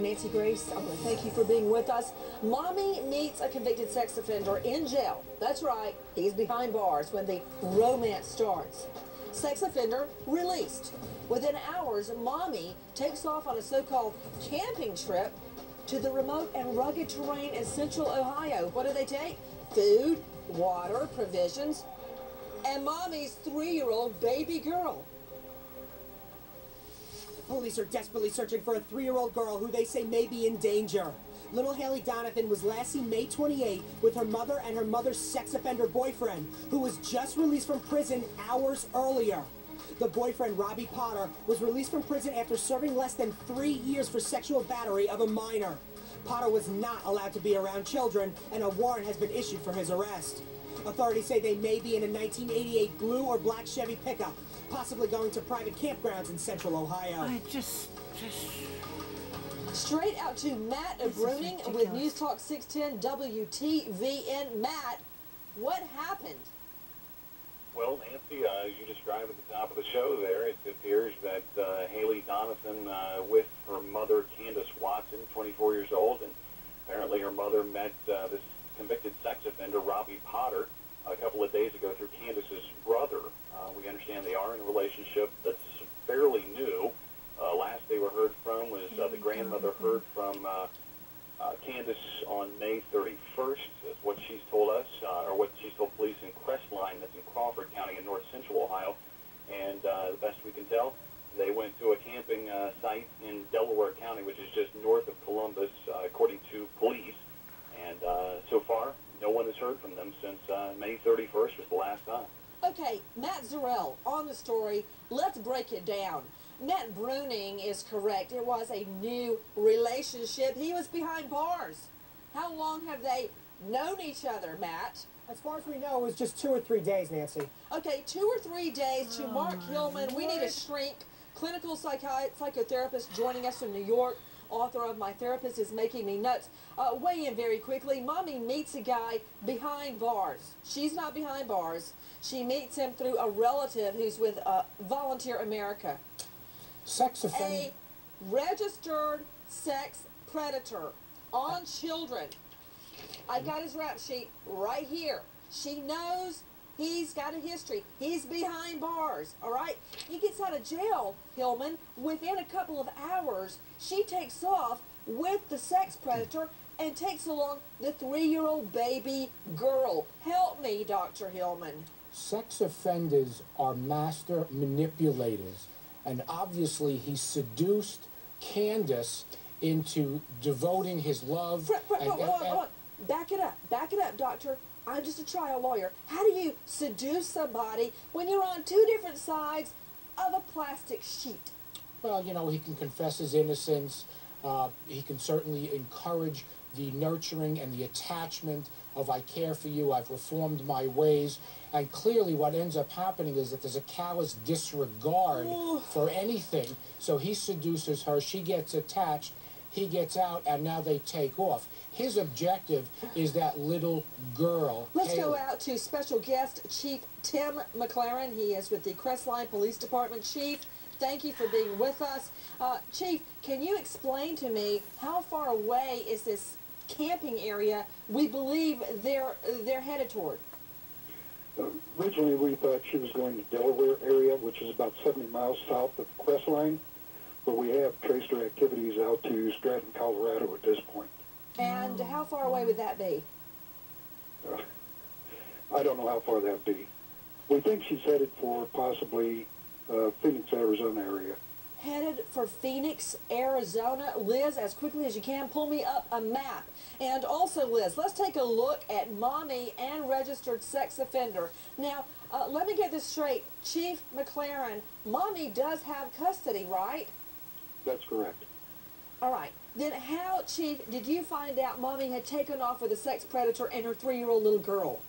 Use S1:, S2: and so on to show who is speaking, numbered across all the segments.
S1: I'm Nancy Grace. I want to thank you for being with us. Mommy meets a convicted sex offender in jail. That's right, he's behind bars when the romance starts. Sex offender released. Within hours, Mommy takes off on a so-called camping trip to the remote and rugged terrain in central Ohio. What do they take? Food, water, provisions, and Mommy's 3-year-old baby girl.
S2: Police are desperately searching for a 3-year-old girl who they say may be in danger. Little Haylee Donovan was last seen May 28 with her mother and her mother's sex offender boyfriend, who was just released from prison hours earlier. The boyfriend, Robbie Potter, was released from prison after serving less than 3 years for sexual battery of a minor. Potter was not allowed to be around children, and a warrant has been issued for his arrest. Authorities say they may be in a 1988 blue or black Chevy pickup, possibly going to private campgrounds in central Ohio.
S1: Straight out to Matt Bruning with News Talk 610 WTVN. Matt, what happened?
S3: Well, Nancy, as you described at the top of the show there, it appears that Haylee Donovan with her mother, Candace Watson, 24 years old, and apparently her mother met this convicted sex offender, Robbie Potter, a couple of days ago through Candace's brother. We understand they are in a relationship that's fairly new. Last they were heard from was the grandmother heard from Candace on May 31st, is what she's told us, or what she's told police in Crestline, that's in Crawford County in north central Ohio. And the best we can tell, they went to a camping site in Delaware County, which is just north of Columbus, according to police. And so far, no one has heard from them since May 31st was the last time.
S1: Okay, Matt Zarrell on the story. Let's break it down. Matt Bruning is correct. It was a new relationship. He was behind bars. How long have they known each other, Matt?
S2: As far as we know, it was just 2 or 3 days, Nancy.
S1: Okay, 2 or 3 days to Mark Hillman. We need a shrink, clinical psychotherapist joining us from New York. Author of My Therapist is Making Me Nuts. Weigh in very quickly. Mommy meets a guy behind bars. She's not behind bars. She meets him through a relative who's with Volunteer America.
S2: Sex offender.
S1: A registered sex predator on children. I've got his rap sheet right here. She knows he's got a history. He's behind bars, all right? He gets out of jail, Hillman. Within a couple of hours, she takes off with the sex predator and takes along the 3-year-old baby girl. Help me, Dr. Hillman.
S4: Sex offenders are master manipulators, and obviously he seduced Candace into devoting his love.
S1: Back it up, doctor. I'm just a trial lawyer. How do you seduce somebody when you're on 2 different sides of a plastic sheet?
S4: Well, you know, he can confess his innocence. He can certainly encourage the nurturing and the attachment of I care for you, I've reformed my ways. And clearly what ends up happening is that there's a callous disregard for anything. So he seduces her, she gets attached, he gets out, and now they take off. His objective is that little girl.
S1: Let's go out to special guest Chief Tim McLaren. He is with the Crestline Police Department. Chief, thank you for being with us. Chief, can you explain to me how far away is this camping area we believe they're headed toward?
S5: Originally, we thought she was going to Delaware area, which is about 70 miles south of Crestline, but we have traced her activities out to Stratton, Colorado at this point.
S1: And how far away would that be?
S5: I don't know how far that would be. We think she's headed for possibly Phoenix, Arizona area.
S1: Headed for Phoenix, Arizona. Liz, as quickly as you can, pull me up a map. And also, Liz, let's take a look at mommy and registered sex offender. Now, let me get this straight. Chief McLaren, mommy does have custody, right?
S5: That's correct.
S1: All right. Then how, Chief, did you find out mommy had taken off with a sex predator and her 3-year-old little girl?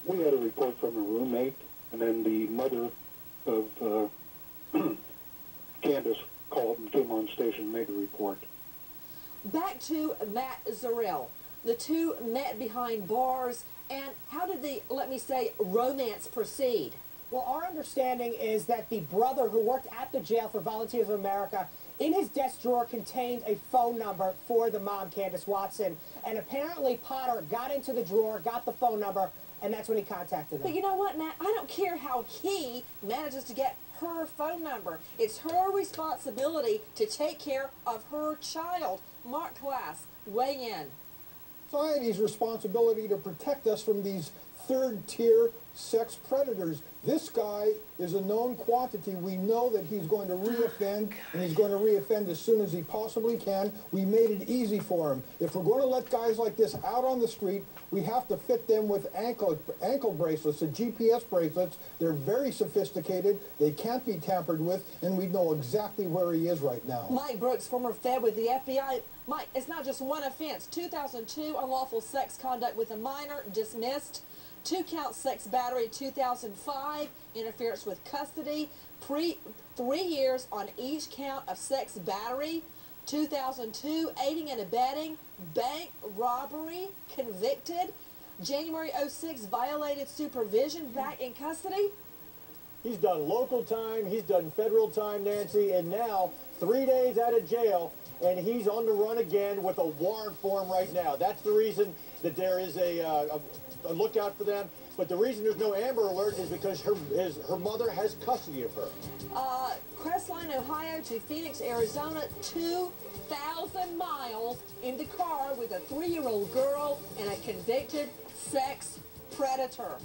S5: We had a report from a roommate, and then the mother of Candace called and came on station and made the report.
S1: Back to Matt Zarrell. The two met behind bars, and how did the, let me say, romance proceed?
S2: Well, our understanding is that the brother who worked at the jail for Volunteers of America In his desk drawer contained a phone number for the mom, Candace Watson. And apparently Potter got into the drawer, got the phone number, and that's when he contacted them.
S1: But you know what, Matt? I don't care how he manages to get her phone number. It's her responsibility to take care of her child. Mark Glass, weigh in.
S6: Society's responsibility to protect us from these third-tier sex predators. This guy is a known quantity. We know that he's going to reoffend, and he's going to reoffend as soon as he possibly can. We made it easy for him. If we're going to let guys like this out on the street, we have to fit them with ankle bracelets, the GPS bracelets. They're very sophisticated. They can't be tampered with, and we know exactly where he is right now.
S1: Mike Brooks, former Fed with the FBI. Mike, it's not just one offense. 2002, unlawful sex conduct with a minor, dismissed. 2-count sex battery, 2005, interference with custody, 3 years on each count of sex battery, 2002, aiding and abetting, bank robbery, convicted, January 06, violated supervision, back in custody.
S7: He's done local time, he's done federal time, Nancy, and now 3 days out of jail, and he's on the run again with a warrant for him right now. That's the reason that there is a lookout for them. But the reason there's no Amber Alert is because her mother has custody of her.
S1: Crestline, Ohio to Phoenix, Arizona, 2,000 miles in the car with a 3-year-old girl and a convicted sex predator.